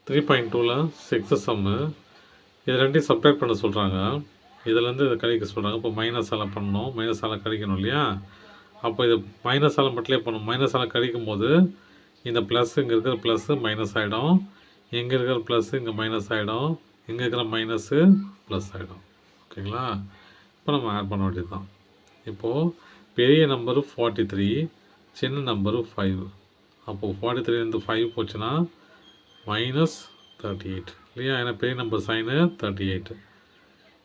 3.2ல் 6th சம்மு. இது ரெண்டையும் subtract பண்ண சொல்கிறாங்க. இதுலேருந்து இதை கழிக்க சொல்கிறாங்க. இப்போ மைனஸால் பண்ணணும், மைனஸால் கழிக்கணும் இல்லையா? அப்போ இது மைனஸால் மட்டும் பண்ணணும். மைனஸால் கழிக்கும் போது இந்த ப்ளஸ் இங்கே இருக்கிற ப்ளஸ்ஸு மைனஸ் ஆகிடும், இங்கே இருக்கிற ப்ளஸ்ஸு இங்கே மைனஸ் ஆகிடும், இங்கே இருக்கிற மைனஸு ப்ளஸ் ஆகிடும். ஓகேங்களா? இப்போ நம்ம ஆட் பண்ண வேண்டியது தான். இப்போது பெரிய நம்பரு 43, சின்ன நம்பரு 5. அப்போது 43 5 போச்சுன்னா -38 இல்லையா? ஏன்னா பெரிய நம்பர் சைனு 38.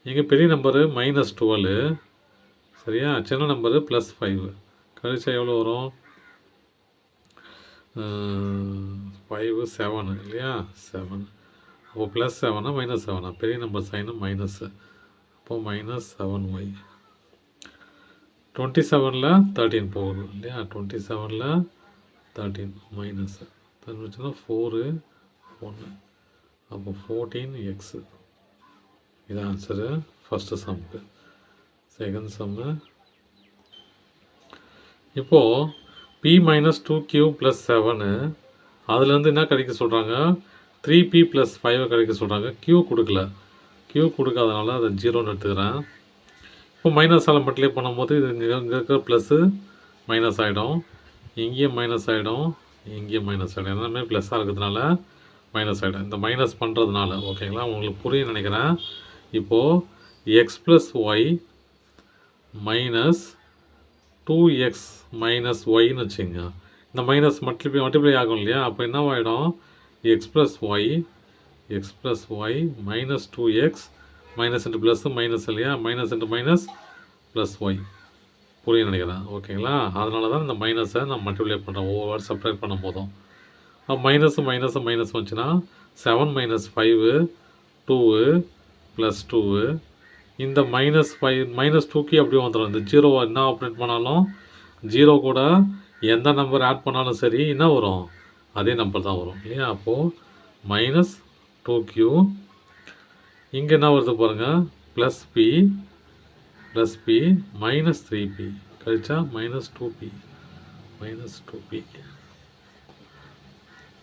இங்கே பெரிய நம்பரு -12, சரியா? சின்ன நம்பரு +5. கழிச்சா எவ்வளோ வரும்? 5 7 இல்லையா? 7. அப்போ +7 -7. பெரிய நம்பர் சைனு மைனஸு. அப்போது -7y. 27ல் 13 போகுது இல்லையா? 27ல் 13 மைனஸு தெரிஞ்சுன்னா 4 1. அப்போ 14x. இது ஆன்சரு ஃபஸ்ட்டு சம்முக்கு. Second sum. இப்போது p - 2q + 7 அதுலேருந்து என்ன கழிக்க சொல்கிறாங்க? 3p + 5 கழிக்க சொல்கிறாங்க. q கொடுக்கல. q கொடுக்காதனால அதை 0ன்னு எடுத்துக்கிறேன். இப்போ மைனஸால் மட்டும் பண்ணும்போது இது இங்கே இருக்கிற ப்ளஸ்ஸு மைனஸ் ஆகிடும், இங்கேயும் மைனஸ் ஆகிடும், இங்கேயும் மைனஸ் ஆகிடும். எல்லாமே ப்ளஸ்ஸாக இருக்கிறதுனால மைனஸ் ஆகிடும். இந்த மைனஸ் பண்ணுறதுனால. ஓகேங்களா? உங்களுக்கு புரியும் நினைக்கிறேன். இப்போது x + y - 2x - yன்னு வச்சுங்க. இந்த மைனஸ் மல்டிப்ளை ஆகும் இல்லையா? அப்போ என்னவாயிடும்? x + y -2x minus into plus minus இல்லையா? Minus into minus plus Y. புரிய நினைக்கிறேன். ஓகேங்களா? அதனால தான் இந்த மைனஸை நான் மல்டிப்ளை பண்ணுறேன். ஒவ்வொரு வேர்ட் செப்பரேட் பண்ணும் போதும். மைனஸ் வந்துச்சுன்னா 7 - 5 2 + 2. இந்த -5 -2க்கு அப்படியே வந்துடும். இந்த 0 என்ன ஆப்ரேட் பண்ணாலும் 0 கூட எந்த நம்பர் ஆட் பண்ணாலும் சரி என்ன வரும்? அதே நம்பர் தான் வரும் இல்லையா? அப்போது -2q. இங்கே என்ன வருது பாருங்கள்? +p -3p கழிச்சா -2p.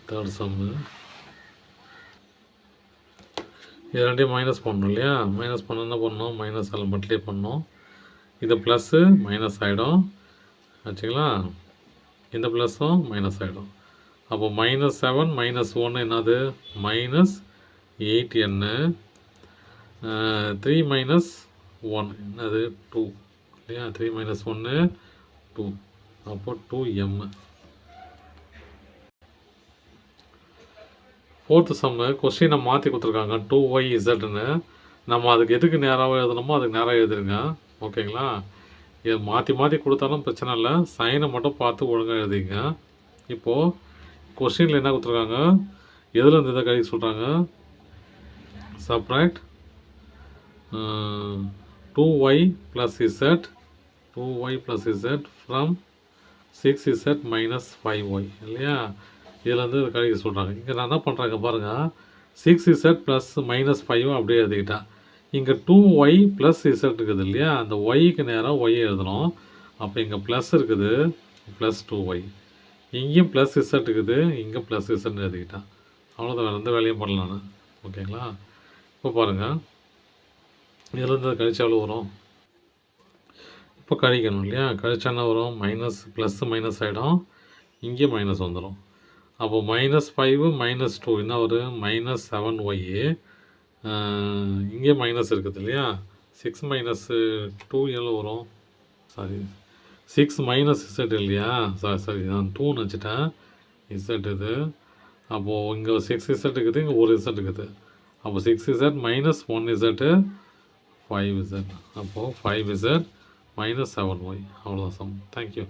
தேர்ட் சம்மு. இது ரெண்டையும் மைனஸ் பண்ணணும் இல்லையா? மைனஸ் பண்ண என்ன பண்ணணும்? மைனஸால் மல்டிப்ளை பண்ணணும். இது ப்ளஸ்ஸு மைனஸ் ஆகிடும் ஆச்சுங்களா? இந்த ப்ளஸ்ஸும் மைனஸ் ஆகிடும். அப்போ -7 -1 என்னது? -8n. 3 - 1 என்னது? 2 இல்லையா? 3 - 1 2. அப்போ 2m. ஃபோர்த்து சம்மு. கொஸ்டினை மாற்றி கொடுத்துருக்காங்க 2yzன்னு. நம்ம அதுக்கு எதுக்கு நேராக எழுதணுமோ அதுக்கு நேராக எழுதுருங்க. ஓகேங்களா? இதை மாற்றி கொடுத்தாலும் பிரச்சனை இல்லை. சைனை மட்டும் பார்த்து ஒழுங்காக எழுதிங்க. இப்போது கொஸ்டினில் என்ன கொடுத்துருக்காங்க? எதுலேருந்து இதை கழிக்க சொல்கிறாங்க? Subtract 2y + z from 6z - 5y இல்லையா? இதுலேருந்து இதை கழிக்க சொல்கிறாங்க. இங்கே நான் என்ன பண்ணுறாங்க பாருங்கள்? 6z + -5 அப்படியே எழுதிக்கிட்டேன். இங்கே 2y + z இருக்குது இல்லையா? அந்த ஒய்க்கு நேராக ஒய் எழுதணும். அப்போ இங்கே ப்ளஸ் இருக்குது, +2y. இங்கேயும் +z இருக்குது, இங்கே +zன்னு எழுதிக்கிட்டேன். அவ்வளோதான், வேறு எந்த வேலையும் பண்ணல நான். ஓகேங்களா? இப்போ பாருங்கள், இதுலேருந்து கழிச்சா எவ்வளோ வரும்? இப்போ கழிக்கணும் இல்லையா? கழிச்சா என்ன வரும்? ப்ளஸ் மைனஸ் ஆகிடும், இங்கே மைனஸ் வந்துடும். அப்போ -5 - 2 என்ன வரும்? -7y. இங்கே மைனஸ் இருக்குது இல்லையா? 6 - 2 எவ்வளோ வரும்? சாரி 6 - z இல்லையா? சாரி நான் 2ன்னு வச்சுட்டேன். z இது. அப்போது இங்கே 6z இருக்குது, இங்கே ஒரு z இருக்குது. அப்போ 6z - 1z 5z. அப்போது 5z - 7y. அவ்வளோதான் சம். தேங்க்யூ.